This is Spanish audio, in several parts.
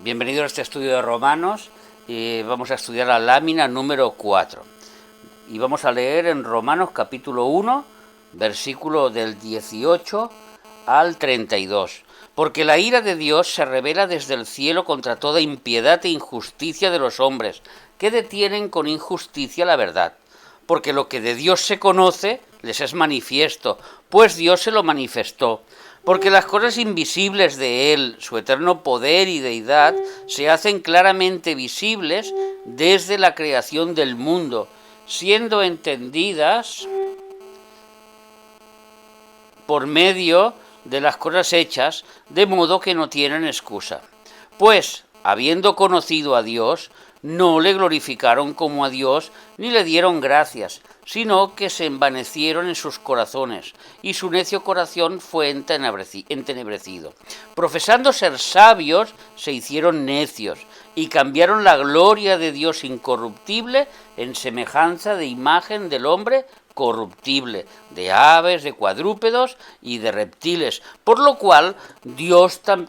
Bienvenido a este estudio de Romanos. Vamos a estudiar la lámina número 4. Y vamos a leer en Romanos capítulo 1, versículo del 18 al 32. Porque la ira de Dios se revela desde el cielo contra toda impiedad e injusticia de los hombres, que detienen con injusticia la verdad. Porque lo que de Dios se conoce les es manifiesto, pues Dios se lo manifestó. Porque las cosas invisibles de Él, su eterno poder y deidad, se hacen claramente visibles desde la creación del mundo, siendo entendidas por medio de las cosas hechas, de modo que no tienen excusa. Pues, habiendo conocido a Dios, no le glorificaron como a Dios, ni le dieron gracias, sino que se envanecieron en sus corazones, y su necio corazón fue entenebrecido. Profesando ser sabios, se hicieron necios, y cambiaron la gloria de Dios incorruptible en semejanza de imagen del hombre corruptible, de aves, de cuadrúpedos y de reptiles, por lo cual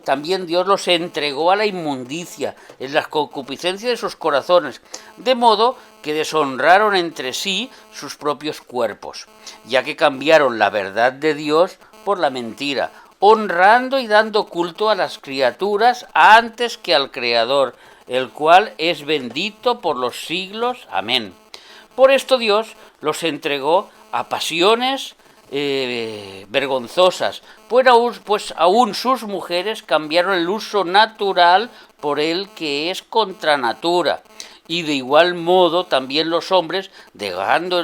también Dios los entregó a la inmundicia en las concupiscencias de sus corazones, de modo que deshonraron entre sí sus propios cuerpos, ya que cambiaron la verdad de Dios por la mentira, honrando y dando culto a las criaturas antes que al Creador, el cual es bendito por los siglos. Amén. Por esto Dios los entregó a pasiones vergonzosas, pues aún sus mujeres cambiaron el uso natural por el que es contra natura. Y de igual modo también los hombres, dejando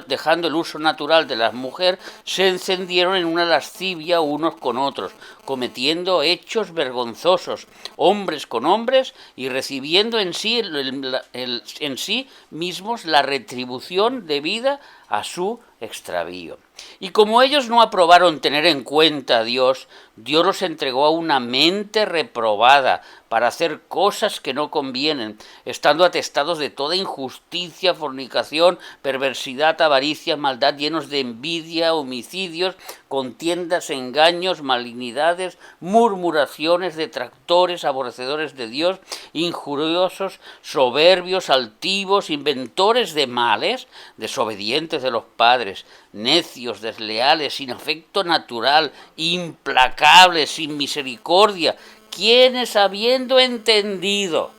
el uso natural de la mujer, se encendieron en una lascivia unos con otros, cometiendo hechos vergonzosos, hombres con hombres, y recibiendo en sí mismos la retribución debida a su extravío. Y como ellos no aprobaron tener en cuenta a Dios, Dios los entregó a una mente reprobada para hacer cosas que no convienen, estando atestados de toda injusticia, fornicación, perversidad, avaricia, maldad, llenos de envidia, homicidios, contiendas, engaños, malignidades, murmuraciones, detractores, aborrecedores de Dios, injuriosos, soberbios, altivos, inventores de males, desobedientes de los padres, necios, desleales, sin afecto natural, implacables, sin misericordia, quienes habiendo entendido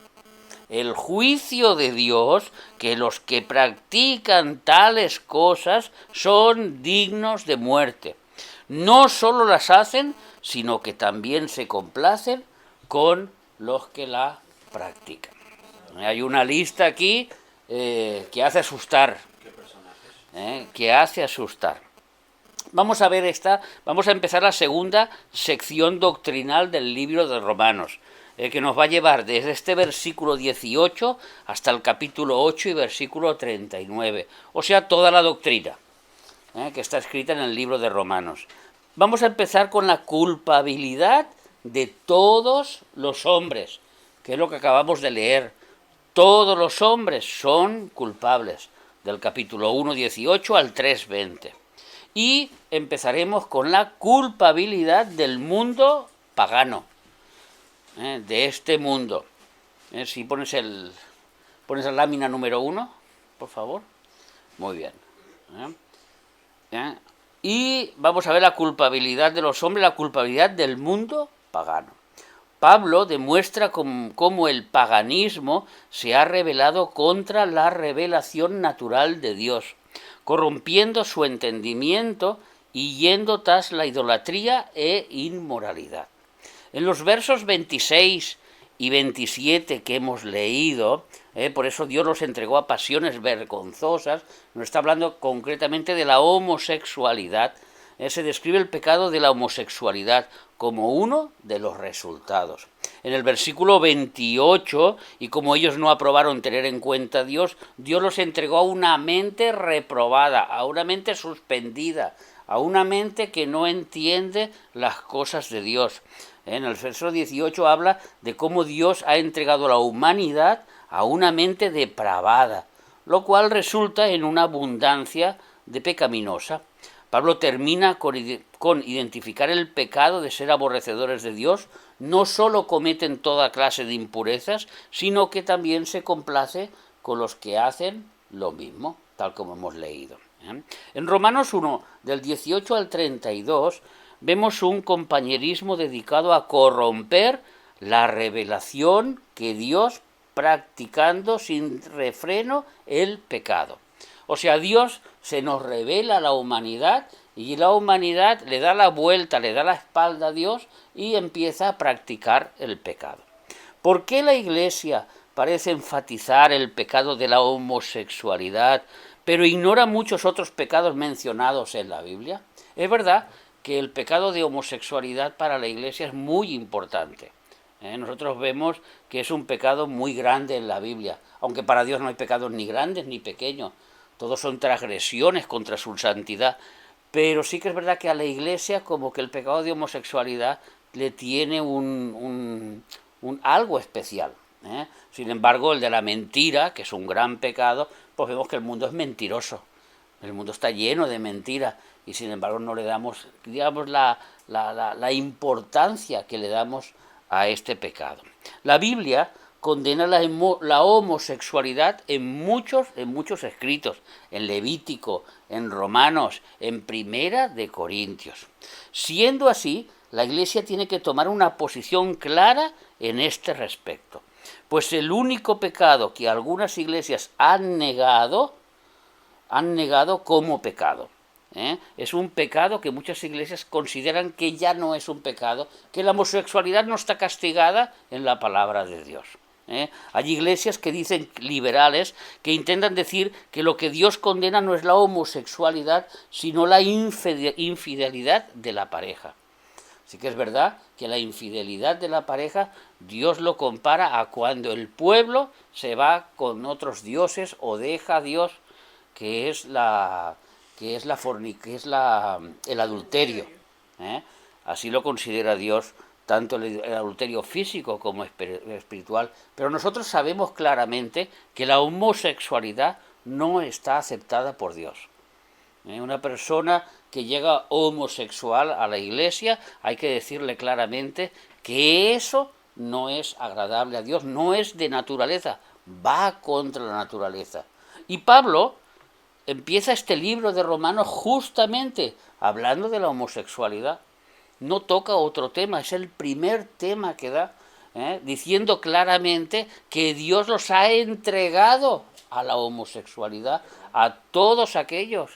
el juicio de Dios, que los que practican tales cosas son dignos de muerte, no solo las hacen, sino que también se complacen con los que la practican. Hay una lista aquí que hace asustar. Que hace asustar. Vamos a empezar la segunda sección doctrinal del libro de Romanos, que nos va a llevar desde este versículo 18 hasta el capítulo 8 y versículo 39, o sea, toda la doctrina que está escrita en el libro de Romanos. Vamos a empezar con la culpabilidad de todos los hombres, que es lo que acabamos de leer. Todos los hombres son culpables, del capítulo 1, 18 al 3, 20. Y empezaremos con la culpabilidad del mundo pagano, de este mundo. Si pones la lámina número 1, por favor. Muy bien. Y vamos a ver la culpabilidad de los hombres, la culpabilidad del mundo pagano. Pablo demuestra cómo el paganismo se ha rebelado contra la revelación natural de Dios, corrompiendo su entendimiento y yendo tras la idolatría e inmoralidad. En los versos 26 y 27 que hemos leído, por eso Dios los entregó a pasiones vergonzosas, nos está hablando concretamente de la homosexualidad. Se describe el pecado de la homosexualidad como uno de los resultados. En el versículo 28, y como ellos no aprobaron tener en cuenta a Dios, Dios los entregó a una mente reprobada, a una mente suspendida, a una mente que no entiende las cosas de Dios. En el verso 18 habla de cómo Dios ha entregado a la humanidad a una mente depravada, lo cual resulta en una abundancia de pecaminosa. Pablo termina con identificar el pecado de ser aborrecedores de Dios. No solo cometen toda clase de impurezas, sino que también se complace con los que hacen lo mismo, tal como hemos leído. En Romanos 1, del 18 al 32, vemos un compañerismo dedicado a corromper la revelación que Dios practicando sin refreno el pecado. O sea, Dios se nos revela a la humanidad y la humanidad le da la vuelta, le da la espalda a Dios y empieza a practicar el pecado. ¿Por qué la Iglesia parece enfatizar el pecado de la homosexualidad, pero ignora muchos otros pecados mencionados en la Biblia? Es verdad que el pecado de homosexualidad para la Iglesia es muy importante. Nosotros vemos que es un pecado muy grande en la Biblia, aunque para Dios no hay pecados ni grandes ni pequeños, todos son transgresiones contra su santidad, pero sí que es verdad que a la Iglesia como que el pecado de homosexualidad le tiene un algo especial. Sin embargo, el de la mentira, que es un gran pecado, pues vemos que el mundo es mentiroso, el mundo está lleno de mentiras y sin embargo no le damos, digamos, la importancia que le damos a este pecado. La Biblia condena la homosexualidad en muchos escritos, en Levítico, en Romanos, en Primera de Corintios. Siendo así, la Iglesia tiene que tomar una posición clara en este respecto, pues el único pecado que algunas iglesias han negado como pecado. Es un pecado que muchas iglesias consideran que ya no es un pecado, que la homosexualidad no está castigada en la palabra de Dios. Hay iglesias que dicen, liberales, que intentan decir que lo que Dios condena no es la homosexualidad, sino la infidelidad de la pareja. Sí que es verdad que la infidelidad de la pareja Dios lo compara a cuando el pueblo se va con otros dioses o deja a Dios, que es el adulterio. Así lo considera Dios, tanto el adulterio físico como espiritual, pero nosotros sabemos claramente que la homosexualidad no está aceptada por Dios. Una persona que llega homosexual a la iglesia, hay que decirle claramente que eso no es agradable a Dios, no es de naturaleza, va contra la naturaleza. Y Pablo empieza este libro de Romanos justamente hablando de la homosexualidad. No toca otro tema, es el primer tema que da, diciendo claramente que Dios los ha entregado a la homosexualidad, a todos aquellos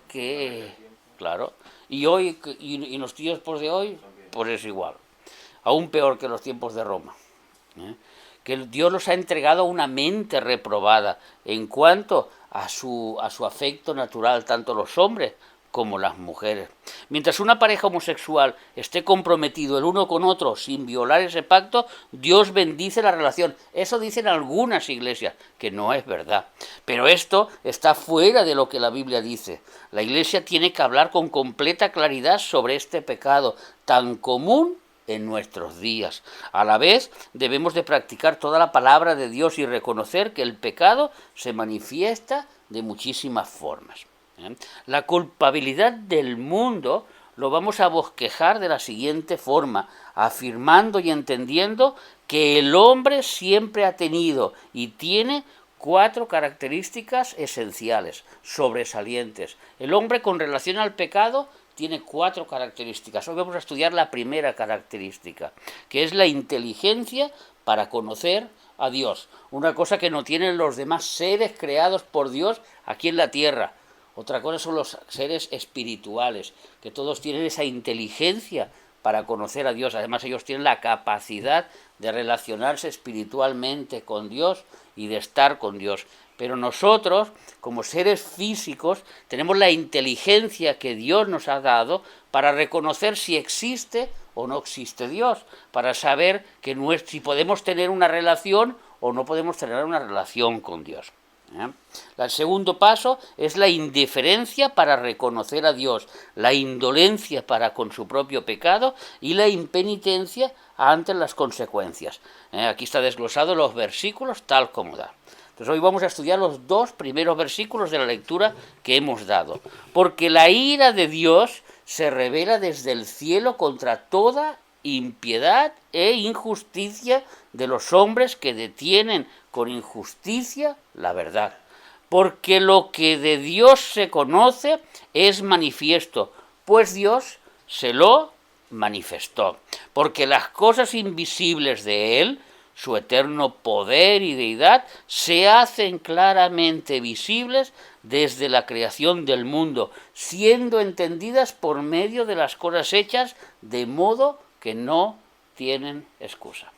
que, claro, y hoy, y en los tiempos de hoy, pues es igual, aún peor que los tiempos de Roma, que Dios los ha entregado a una mente reprobada en cuanto a su afecto natural, tanto los hombres como las mujeres. Mientras una pareja homosexual esté comprometido el uno con otro sin violar ese pacto, Dios bendice la relación. Eso dicen algunas iglesias, que no es verdad. Pero esto está fuera de lo que la Biblia dice. La iglesia tiene que hablar con completa claridad sobre este pecado tan común en nuestros días. A la vez, debemos de practicar toda la palabra de Dios y reconocer que el pecado se manifiesta de muchísimas formas. La culpabilidad del mundo lo vamos a bosquejar de la siguiente forma, afirmando y entendiendo que el hombre siempre ha tenido y tiene 4 características esenciales, sobresalientes. El hombre con relación al pecado tiene 4 características. Hoy vamos a estudiar la primera característica, que es la inteligencia para conocer a Dios. Una cosa que no tienen los demás seres creados por Dios aquí en la tierra. Otra cosa son los seres espirituales, que todos tienen esa inteligencia para conocer a Dios. Además, ellos tienen la capacidad de relacionarse espiritualmente con Dios y de estar con Dios. Pero nosotros, como seres físicos, tenemos la inteligencia que Dios nos ha dado para reconocer si existe o no existe Dios, para saber que si podemos tener una relación o no podemos tener una relación con Dios. El segundo paso es la indiferencia para reconocer a Dios, la indolencia para con su propio pecado y la impenitencia ante las consecuencias. Aquí está desglosado los versículos tal como da. Entonces hoy vamos a estudiar los dos primeros versículos de la lectura que hemos dado. Porque la ira de Dios se revela desde el cielo contra toda impiedad e injusticia de los hombres que detienen con injusticia la verdad. Porque lo que de Dios se conoce es manifiesto, pues Dios se lo manifestó. Porque las cosas invisibles de Él, su eterno poder y deidad, se hacen claramente visibles desde la creación del mundo, siendo entendidas por medio de las cosas hechas, de modo que no tienen excusa.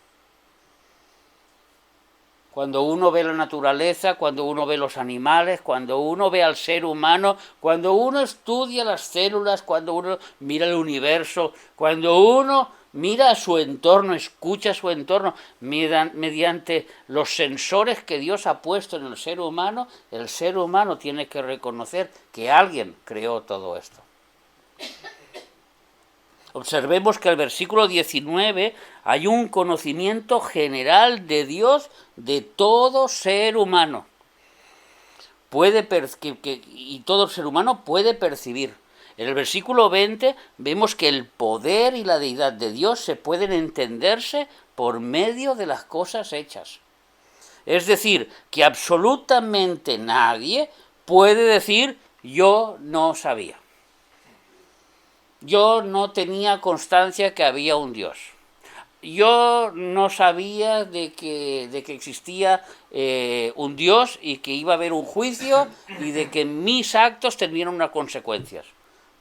Cuando uno ve la naturaleza, cuando uno ve los animales, cuando uno ve al ser humano, cuando uno estudia las células, cuando uno mira el universo, cuando uno mira a su entorno, escucha su entorno, mediante los sensores que Dios ha puesto en el ser humano tiene que reconocer que alguien creó todo esto. Observemos que en el versículo 19 hay un conocimiento general de Dios de todo ser humano. Y todo ser humano puede percibir. En el versículo 20 vemos que el poder y la deidad de Dios se pueden entenderse por medio de las cosas hechas. Es decir, que absolutamente nadie puede decir yo no sabía. Yo no tenía constancia que había un Dios. Yo no sabía de que existía un Dios y que iba a haber un juicio y de que mis actos tendrían unas consecuencias.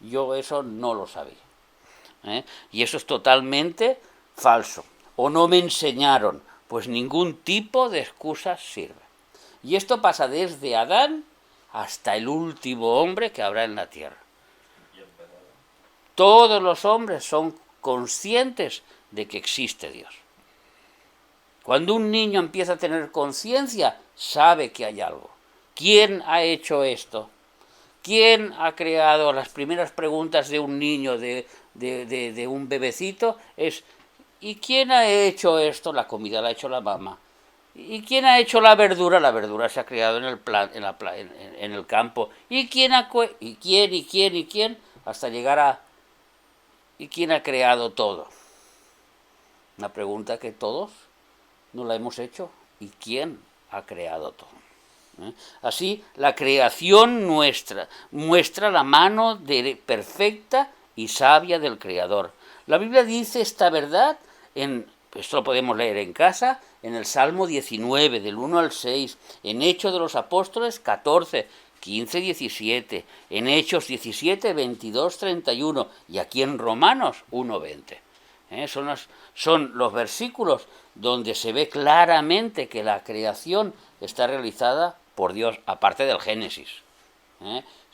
Yo eso no lo sabía. Y eso es totalmente falso. O no me enseñaron, pues ningún tipo de excusa sirve. Y esto pasa desde Adán hasta el último hombre que habrá en la tierra. Todos los hombres son conscientes de que existe Dios. Cuando un niño empieza a tener conciencia, sabe que hay algo. ¿Quién ha hecho esto? ¿Quién ha creado? Las primeras preguntas de un niño, de un bebecito, es ¿y quién ha hecho esto? La comida la ha hecho la mamá. ¿Y quién ha hecho la verdura? La verdura se ha creado en el campo. ¿Y quién? Hasta llegar a ¿y quién ha creado todo? Una pregunta que todos no la hemos hecho. ¿Y quién ha creado todo? Así, la creación nuestra muestra la mano perfecta y sabia del Creador. La Biblia dice esta verdad, esto lo podemos leer en casa, en el Salmo 19, del 1 al 6, en Hechos de los Apóstoles 14, 15, 17, en Hechos 17, 22, 31 y aquí en Romanos 1, 20. Son los versículos donde se ve claramente que la creación está realizada por Dios, aparte del Génesis.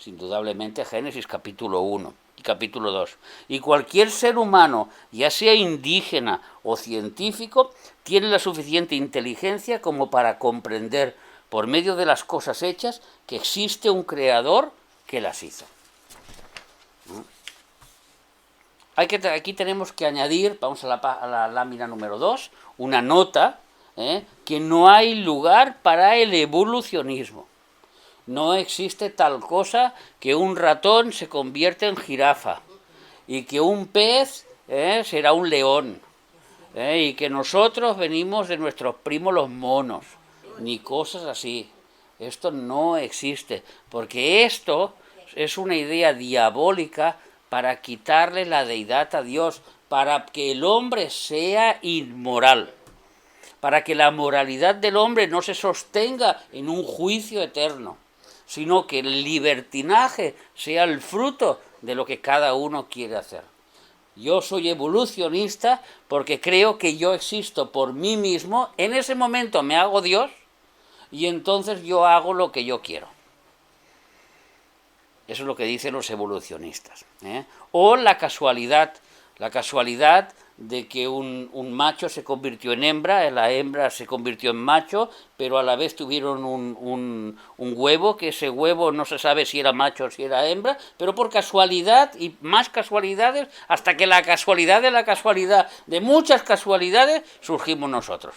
Indudablemente Génesis capítulo 1 y capítulo 2. Y cualquier ser humano, ya sea indígena o científico, tiene la suficiente inteligencia como para comprender por medio de las cosas hechas que existe un creador que las hizo. Aquí tenemos que añadir, vamos a la lámina número 2, una nota, que no hay lugar para el evolucionismo. No existe tal cosa que un ratón se convierta en jirafa y que un pez será un león y que nosotros venimos de nuestros primos los monos, ni cosas así. Esto no existe, porque esto es una idea diabólica para quitarle la deidad a Dios, para que el hombre sea inmoral, para que la moralidad del hombre no se sostenga en un juicio eterno, sino que el libertinaje sea el fruto de lo que cada uno quiere hacer. Yo soy evolucionista porque creo que yo existo por mí mismo, en ese momento me hago Dios y entonces yo hago lo que yo quiero. Eso es lo que dicen los evolucionistas. O la casualidad de que un macho se convirtió en hembra, la hembra se convirtió en macho, pero a la vez tuvieron un huevo, que ese huevo no se sabe si era macho o si era hembra, pero por casualidad y más casualidades, hasta que la casualidad de muchas casualidades, surgimos nosotros.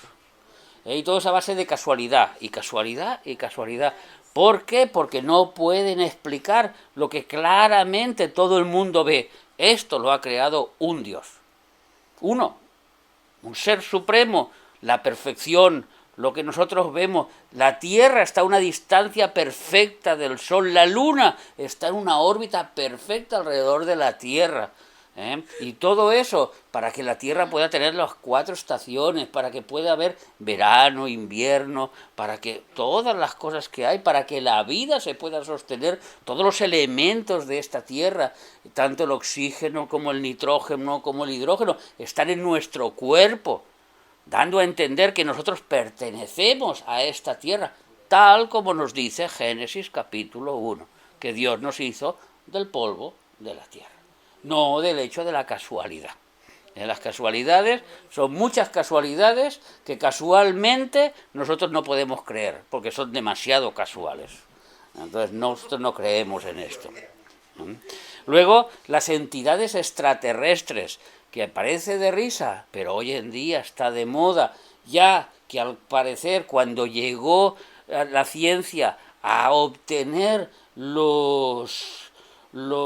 Y todo es a base de casualidad, y casualidad, y casualidad. ¿Por qué? Porque no pueden explicar lo que claramente todo el mundo ve. Esto lo ha creado un Dios. Uno, un ser supremo, la perfección, lo que nosotros vemos. La Tierra está a una distancia perfecta del Sol, la Luna está en una órbita perfecta alrededor de la Tierra. Y todo eso para que la Tierra pueda tener las 4 estaciones, para que pueda haber verano, invierno, para que todas las cosas que hay, para que la vida se pueda sostener, todos los elementos de esta Tierra, tanto el oxígeno como el nitrógeno como el hidrógeno, están en nuestro cuerpo, dando a entender que nosotros pertenecemos a esta Tierra, tal como nos dice Génesis capítulo 1, que Dios nos hizo del polvo de la tierra. No del hecho de la casualidad. Las casualidades son muchas casualidades que casualmente nosotros no podemos creer, porque son demasiado casuales. Entonces nosotros no creemos en esto. Luego, las entidades extraterrestres, que parece de risa, pero hoy en día está de moda, ya que al parecer cuando llegó la ciencia a obtener los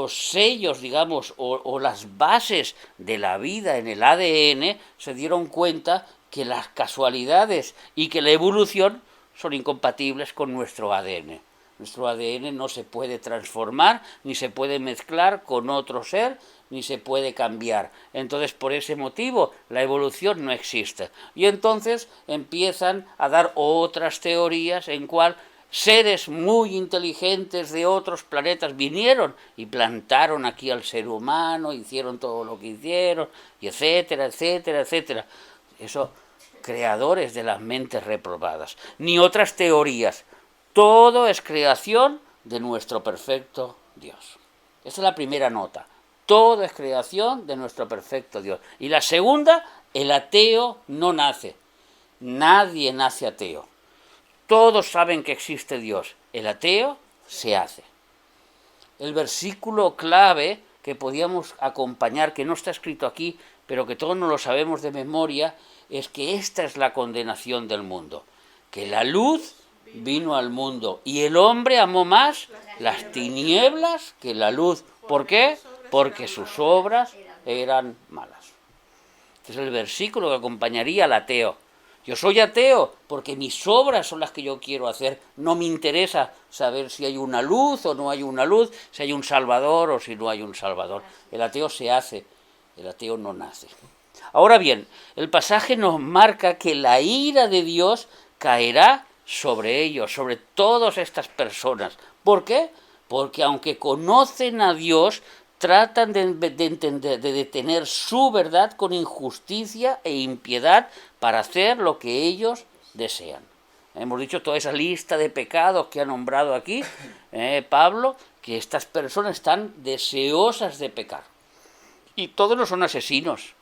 sellos, digamos, o las bases de la vida en el ADN, se dieron cuenta que las casualidades y que la evolución son incompatibles con nuestro ADN. Nuestro ADN no se puede transformar, ni se puede mezclar con otro ser, ni se puede cambiar. Entonces, por ese motivo, la evolución no existe. Y entonces empiezan a dar otras teorías en cual seres muy inteligentes de otros planetas vinieron y plantaron aquí al ser humano, hicieron todo lo que hicieron, y etcétera, etcétera, etcétera. Eso, creadores de las mentes reprobadas. Ni otras teorías. Todo es creación de nuestro perfecto Dios. Esa es la primera nota. Todo es creación de nuestro perfecto Dios. Y la segunda, el ateo no nace. Nadie nace ateo. Todos saben que existe Dios. El ateo se hace. El versículo clave que podíamos acompañar, que no está escrito aquí, pero que todos nos lo sabemos de memoria, es que esta es la condenación del mundo. Que la luz vino al mundo y el hombre amó más las tinieblas que la luz. ¿Por qué? Porque sus obras eran malas. Este es el versículo que acompañaría al ateo. Yo soy ateo porque mis obras son las que yo quiero hacer. No me interesa saber si hay una luz o no hay una luz, si hay un salvador o si no hay un salvador. El ateo se hace, el ateo no nace. Ahora bien, el pasaje nos marca que la ira de Dios caerá sobre ellos, sobre todas estas personas. ¿Por qué? Porque aunque conocen a Dios, tratan de entender, de detener su verdad con injusticia e impiedad para hacer lo que ellos desean. Hemos dicho toda esa lista de pecados que ha nombrado aquí Pablo, que estas personas están deseosas de pecar. Y todos no son asesinos,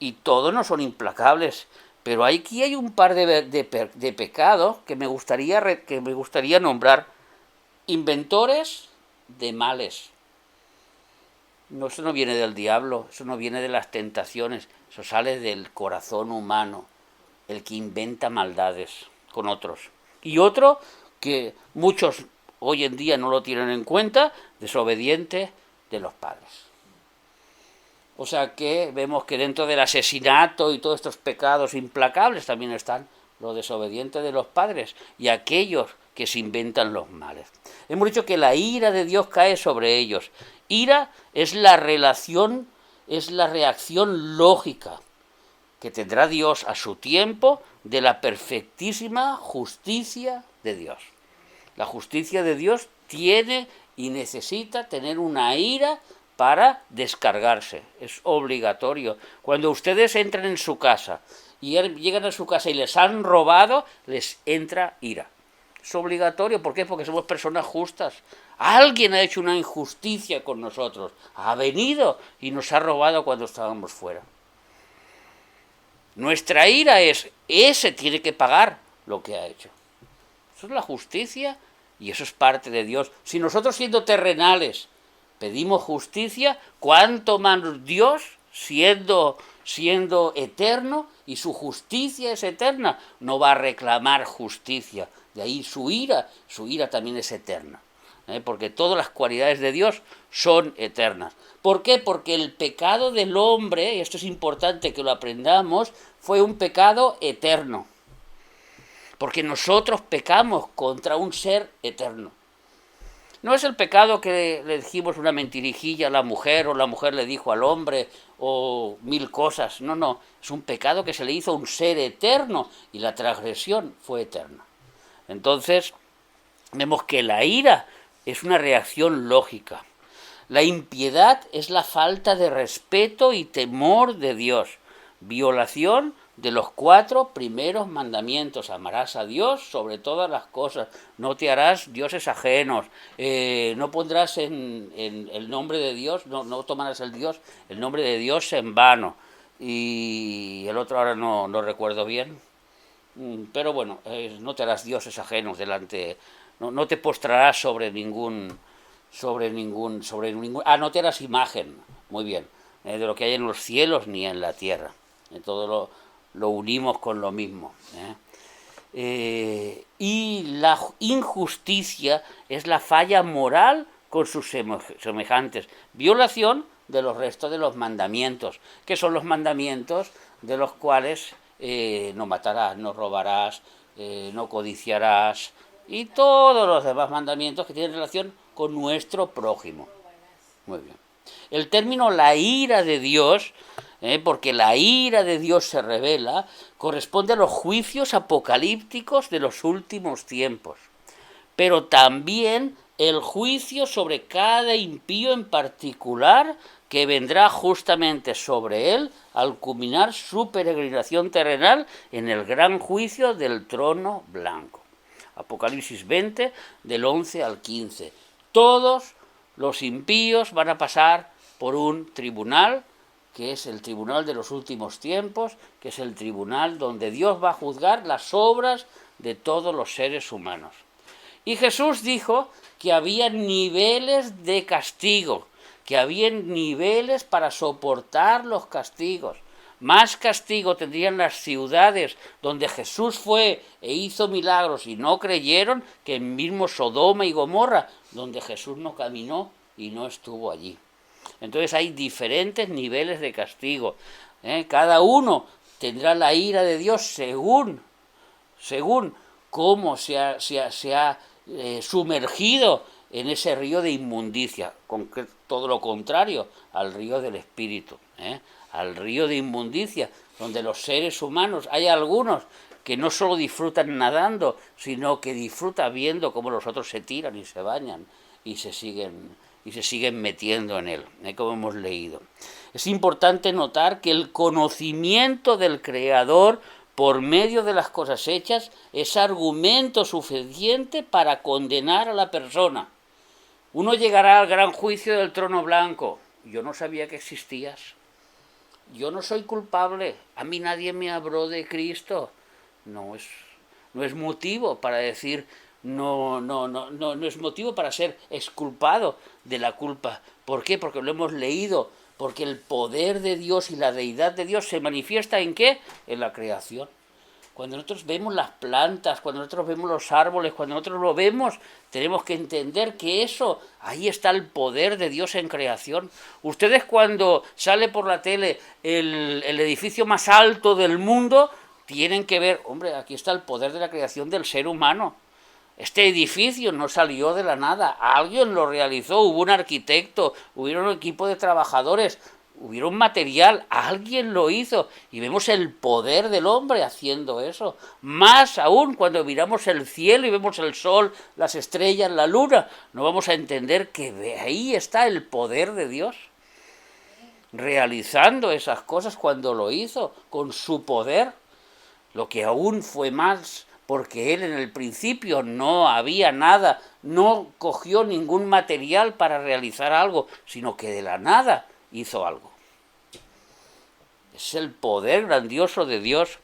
y todos no son implacables, pero aquí hay un par de pecados que me gustaría nombrar. Inventores de males. No, eso no viene del diablo, eso no viene de las tentaciones, eso sale del corazón humano, el que inventa maldades con otros. Y otro que muchos hoy en día no lo tienen en cuenta, desobediente de los padres. O sea que vemos que dentro del asesinato y todos estos pecados implacables también están los desobedientes de los padres y aquellos que se inventan los males. Hemos dicho que la ira de Dios cae sobre ellos. Ira es la reacción lógica que tendrá Dios a su tiempo de la perfectísima justicia de Dios. La justicia de Dios tiene y necesita tener una ira para descargarse. Es obligatorio. Cuando ustedes entran en su casa y llegan a su casa y les han robado, les entra ira. Es obligatorio. ¿Por qué? Porque somos personas justas. Alguien ha hecho una injusticia con nosotros. Ha venido y nos ha robado cuando estábamos fuera. Nuestra ira es, ese tiene que pagar lo que ha hecho. Eso es la justicia y eso es parte de Dios. Si nosotros siendo terrenales pedimos justicia, ¿cuánto más Dios siendo eterno, y su justicia es eterna, no va a reclamar justicia. De ahí su ira también es eterna. Porque todas las cualidades de Dios son eternas. ¿Por qué? Porque el pecado del hombre, y esto es importante que lo aprendamos, fue un pecado eterno. Porque nosotros pecamos contra un ser eterno. No es el pecado que le dijimos una mentirijilla a la mujer, o la mujer le dijo al hombre, o mil cosas. No, es un pecado que se le hizo a un ser eterno, y la transgresión fue eterna. Entonces, vemos que la ira es una reacción lógica. La impiedad es la falta de respeto y temor de Dios. Violación de los 4 primeros mandamientos. Amarás a Dios sobre todas las cosas. No te harás dioses ajenos. No pondrás en el nombre de Dios, no tomarás el nombre de Dios en vano. Y el otro ahora no recuerdo bien. Pero bueno, no te harás dioses ajenos delante. No te postrarás sobre ningún. No te harás imagen, muy bien, de lo que hay en los cielos ni en la tierra. Todo lo unimos con lo mismo. Y la injusticia es la falla moral con sus semejantes. Violación de los restos de los mandamientos, que son los mandamientos de los cuales no matarás, no robarás, no codiciarás, y todos los demás mandamientos que tienen relación con nuestro prójimo. Muy bien. El término la ira de Dios, porque la ira de Dios se revela, corresponde a los juicios apocalípticos de los últimos tiempos, pero también el juicio sobre cada impío en particular, que vendrá justamente sobre él al culminar su peregrinación terrenal en el gran juicio del trono blanco. Apocalipsis 20, del 11 al 15. Todos los impíos van a pasar por un tribunal, que es el tribunal de los últimos tiempos, que es el tribunal donde Dios va a juzgar las obras de todos los seres humanos. Y Jesús dijo que había niveles de castigo, que había niveles para soportar los castigos. Más castigo tendrían las ciudades donde Jesús fue e hizo milagros y no creyeron, que en mismo Sodoma y Gomorra, donde Jesús no caminó y no estuvo allí. Entonces hay diferentes niveles de castigo. Cada uno tendrá la ira de Dios según cómo se ha sumergido en ese río de inmundicia, todo lo contrario al río del Espíritu, al río de inmundicia, donde los seres humanos, hay algunos que no solo disfrutan nadando, sino que disfrutan viendo cómo los otros se tiran y se bañan y se siguen metiendo en él, como hemos leído. Es importante notar que el conocimiento del Creador por medio de las cosas hechas es argumento suficiente para condenar a la persona. Uno llegará al gran juicio del trono blanco. Yo no sabía que existías. Yo no soy culpable. A mí nadie me habló de Cristo. No es motivo para decir, no es motivo para ser exculpado de la culpa. ¿Por qué? Porque lo hemos leído. Porque el poder de Dios y la deidad de Dios se manifiesta ¿en qué? En la creación. Cuando nosotros vemos las plantas, cuando nosotros vemos los árboles, cuando nosotros lo vemos, tenemos que entender que ahí está el poder de Dios en creación. Ustedes cuando sale por la tele el edificio más alto del mundo, tienen que ver, hombre, aquí está el poder de la creación del ser humano. Este edificio no salió de la nada, alguien lo realizó, hubo un arquitecto, hubo un equipo de trabajadores, hubo un material, alguien lo hizo, y vemos el poder del hombre haciendo eso. Más aún cuando miramos el cielo y vemos el sol, las estrellas, la luna, no vamos a entender que ahí está el poder de Dios, realizando esas cosas cuando lo hizo, con su poder, lo que aún fue más, porque él en el principio no había nada, no cogió ningún material para realizar algo, sino que de la nada hizo algo. Es el poder grandioso de Dios.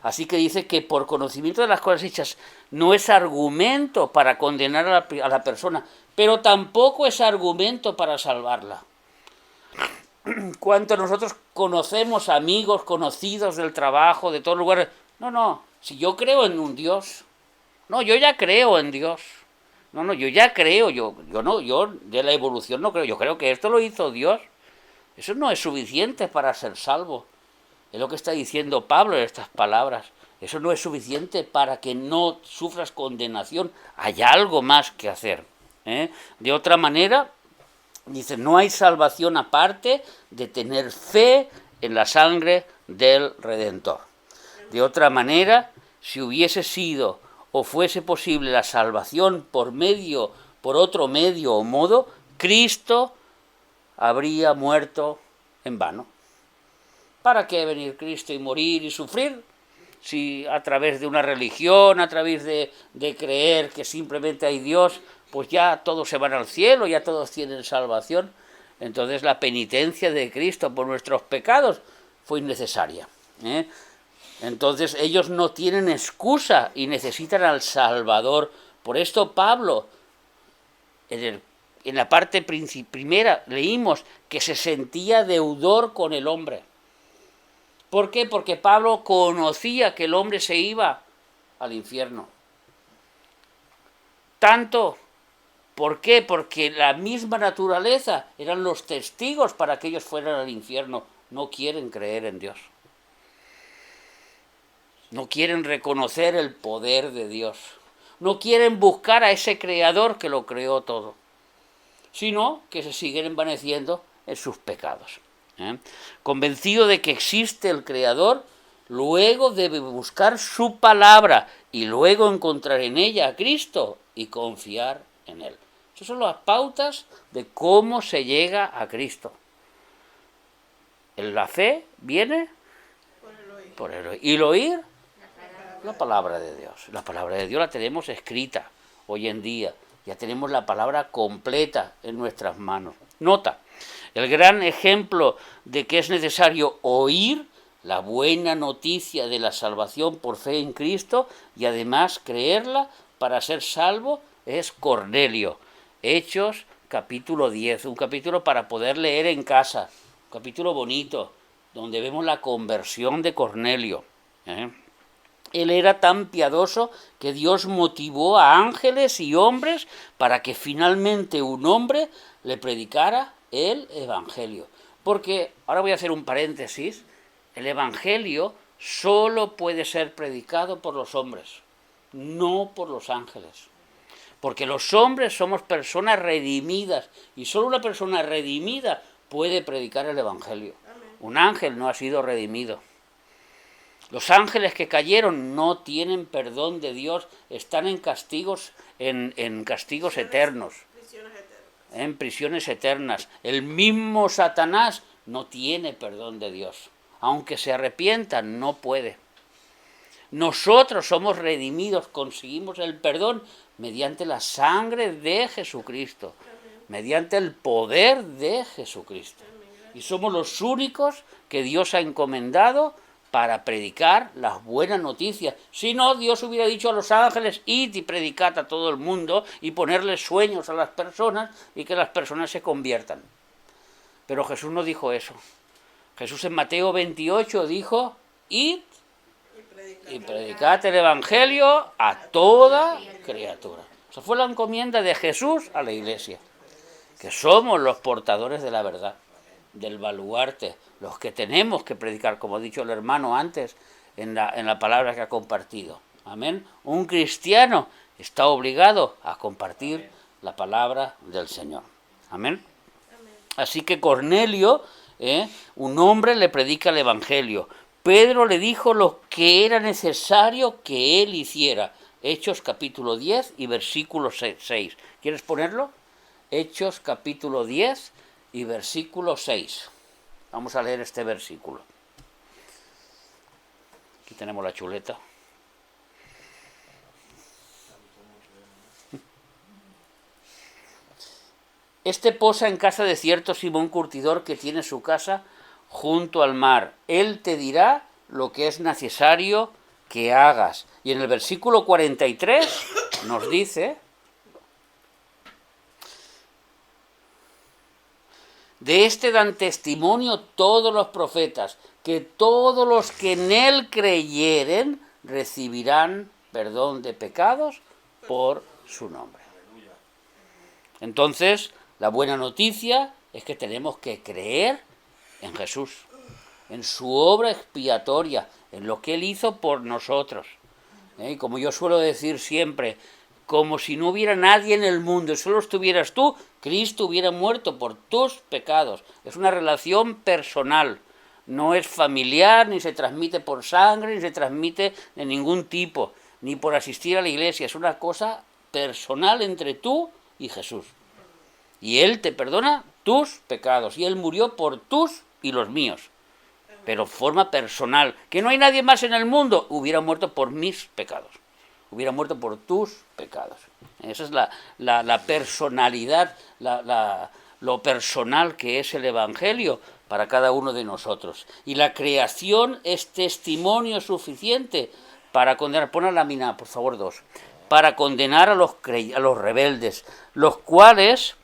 Así que dice que por conocimiento de las cosas hechas no es argumento para condenar a la persona, pero tampoco es argumento para salvarla. ¿Cuántos nosotros conocemos amigos, conocidos del trabajo, de todos lugares? No, si yo creo en un Dios, no, yo ya creo en Dios. No, yo ya creo, yo de la evolución no creo, yo creo que esto lo hizo Dios. Eso no es suficiente para ser salvo. Es lo que está diciendo Pablo en estas palabras. Eso no es suficiente para que no sufras condenación. Hay algo más que hacer. De otra manera, dice, no hay salvación aparte de tener fe en la sangre del Redentor. De otra manera, si hubiese sido o fuese posible la salvación por otro medio o modo, Cristo habría muerto en vano. ¿Para qué venir Cristo y morir y sufrir? Si a través de una religión, a través de creer que simplemente hay Dios, pues ya todos se van al cielo, ya todos tienen salvación. Entonces la penitencia de Cristo por nuestros pecados fue innecesaria. Entonces ellos no tienen excusa y necesitan al Salvador. Por esto Pablo, en la parte primera, leímos que se sentía deudor con el hombre. ¿Por qué? Porque Pablo conocía que el hombre se iba al infierno. ¿Por qué? Porque la misma naturaleza eran los testigos para que ellos fueran al infierno. No quieren creer en Dios. No quieren reconocer el poder de Dios. No quieren buscar a ese creador que lo creó todo. Sino que se siguen envaneciendo en sus pecados. Convencido de que existe el Creador, luego debe buscar su palabra y luego encontrar en ella a Cristo y confiar en Él. Esas son las pautas de cómo se llega a Cristo. La fe viene por el oír. ¿Y el oír? La palabra de Dios. La palabra de Dios la tenemos escrita hoy en día. Ya tenemos la palabra completa en nuestras manos. Nota, el gran ejemplo de que es necesario oír la buena noticia de la salvación por fe en Cristo y además creerla para ser salvo es Cornelio. Hechos capítulo 10, un capítulo para poder leer en casa, un capítulo bonito, donde vemos la conversión de Cornelio. Él era tan piadoso que Dios motivó a ángeles y hombres para que finalmente un hombre le predicara el Evangelio. Porque, ahora voy a hacer un paréntesis, el Evangelio solo puede ser predicado por los hombres, no por los ángeles. Porque los hombres somos personas redimidas y solo una persona redimida puede predicar el Evangelio. Un ángel no ha sido redimido. Los ángeles que cayeron no tienen perdón de Dios, están en castigos, en castigos eternos, en prisiones eternas. El mismo Satanás no tiene perdón de Dios. Aunque se arrepientan, no puede. Nosotros somos redimidos, conseguimos el perdón mediante la sangre de Jesucristo, mediante el poder de Jesucristo. Y somos los únicos que Dios ha encomendado para predicar las buenas noticias. Si no, Dios hubiera dicho a los ángeles, id y predicad a todo el mundo y ponerles sueños a las personas y que las personas se conviertan. Pero Jesús no dijo eso. Jesús en Mateo 28 dijo, id y predicad el Evangelio a toda criatura. Esa fue la encomienda de Jesús a la iglesia, que somos los portadores de la verdad, del baluarte, los que tenemos que predicar, como ha dicho el hermano antes, en la palabra que ha compartido. Amén. Un cristiano está obligado a compartir la palabra del Señor. Amén. Así que Cornelio, un hombre, le predica el Evangelio. Pedro le dijo lo que era necesario que él hiciera. Hechos capítulo 10 y versículo 6. ¿Quieres ponerlo? Hechos capítulo 10 y versículo 6. Vamos a leer este versículo. Aquí tenemos la chuleta. Este posa en casa de cierto Simón Curtidor que tiene su casa junto al mar. Él te dirá lo que es necesario que hagas. Y en el versículo 43 nos dice, De este dan testimonio todos los profetas, que todos los que en él creyeren recibirán perdón de pecados por su nombre. Entonces, la buena noticia es que tenemos que creer en Jesús, en su obra expiatoria, en lo que él hizo por nosotros. Y como yo suelo decir siempre, como si no hubiera nadie en el mundo, solo estuvieras tú, Cristo hubiera muerto por tus pecados. Es una relación personal, no es familiar, ni se transmite por sangre, ni se transmite de ningún tipo, ni por asistir a la iglesia. Es una cosa personal entre tú y Jesús. Y él te perdona tus pecados, y él murió por tus y los míos. Pero forma personal, que no hay nadie más en el mundo, hubiera muerto por mis pecados. Hubiera muerto por tus pecados. Esa es la personalidad, lo personal que es el Evangelio para cada uno de nosotros. Y la creación es testimonio suficiente para condenar, pon a la mina, por favor, 2, para condenar a los rebeldes, los cuales,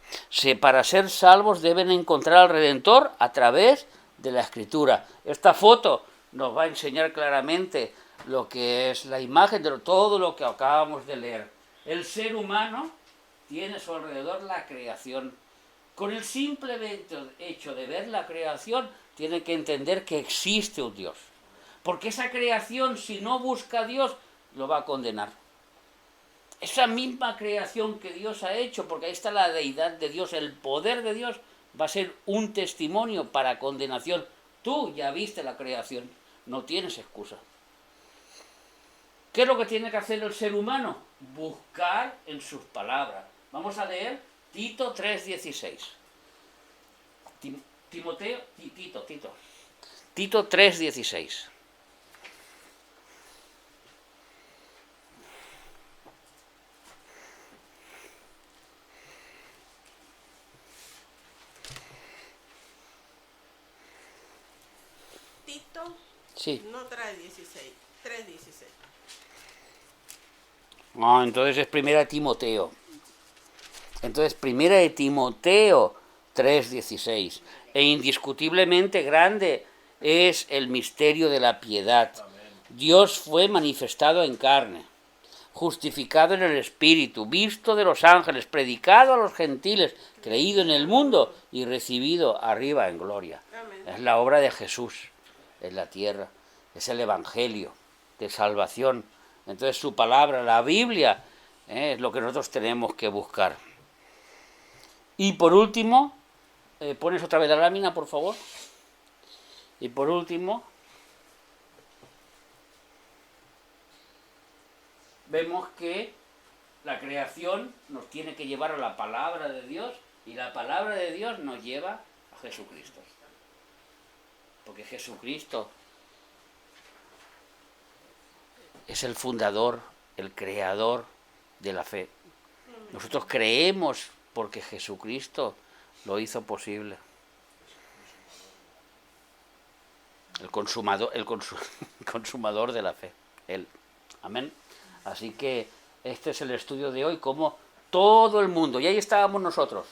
para ser salvos, deben encontrar al Redentor a través de la Escritura. Esta foto nos va a enseñar claramente lo que es la imagen de todo lo que acabamos de leer. El ser humano tiene a su alrededor la creación. Con el simple hecho de ver la creación, tiene que entender que existe un Dios. Porque esa creación, si no busca a Dios, lo va a condenar. Esa misma creación que Dios ha hecho, porque ahí está la deidad de Dios, el poder de Dios, va a ser un testimonio para condenación. Tú ya viste la creación, no tienes excusa. ¿Qué es lo que tiene que hacer el ser humano? Buscar en sus palabras. Vamos a leer Tito 3:16. Tito 3:16. Tito, Sí. no 3:16, 3:16. No, entonces es primera de Timoteo. Entonces, primera de Timoteo 3:16. E indiscutiblemente grande es el misterio de la piedad. Dios fue manifestado en carne, justificado en el Espíritu, visto de los ángeles, predicado a los gentiles, creído en el mundo y recibido arriba en gloria. Amén. Es la obra de Jesús en la tierra, es el Evangelio de salvación. Entonces su palabra, la Biblia, es lo que nosotros tenemos que buscar. Y por último, pones otra vez la lámina, por favor. Y por último, vemos que la creación nos tiene que llevar a la palabra de Dios, y la palabra de Dios nos lleva a Jesucristo. Porque Jesucristo es el fundador, el creador de la fe. Nosotros creemos porque Jesucristo lo hizo posible. El consumador de la fe, Él. Amén. Así que este es el estudio de hoy, como todo el mundo, y ahí estábamos nosotros,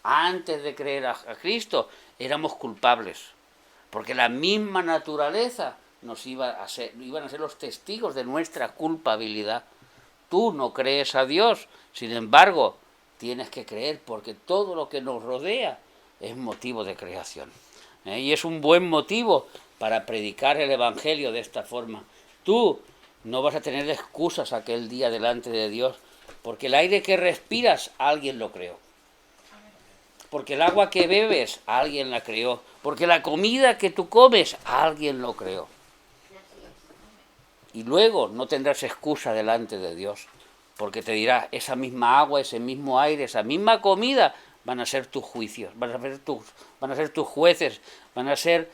antes de creer a Cristo, éramos culpables, porque la misma naturaleza iban a ser los testigos de nuestra culpabilidad. Tú no crees a Dios, sin embargo, tienes que creer, porque todo lo que nos rodea es motivo de creación. Y es un buen motivo para predicar el Evangelio de esta forma. Tú no vas a tener excusas aquel día delante de Dios, porque el aire que respiras, alguien lo creó. Porque el agua que bebes, alguien la creó. Porque la comida que tú comes, alguien lo creó. Y luego no tendrás excusa delante de Dios, porque te dirá, esa misma agua, ese mismo aire, esa misma comida, van a ser tus juicios, van a ser tus jueces, van a ser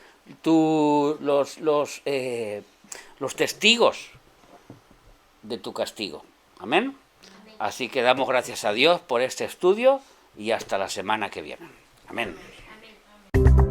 los testigos de tu castigo. Amén. Así que damos gracias a Dios por este estudio y hasta la semana que viene. Amén. Amén.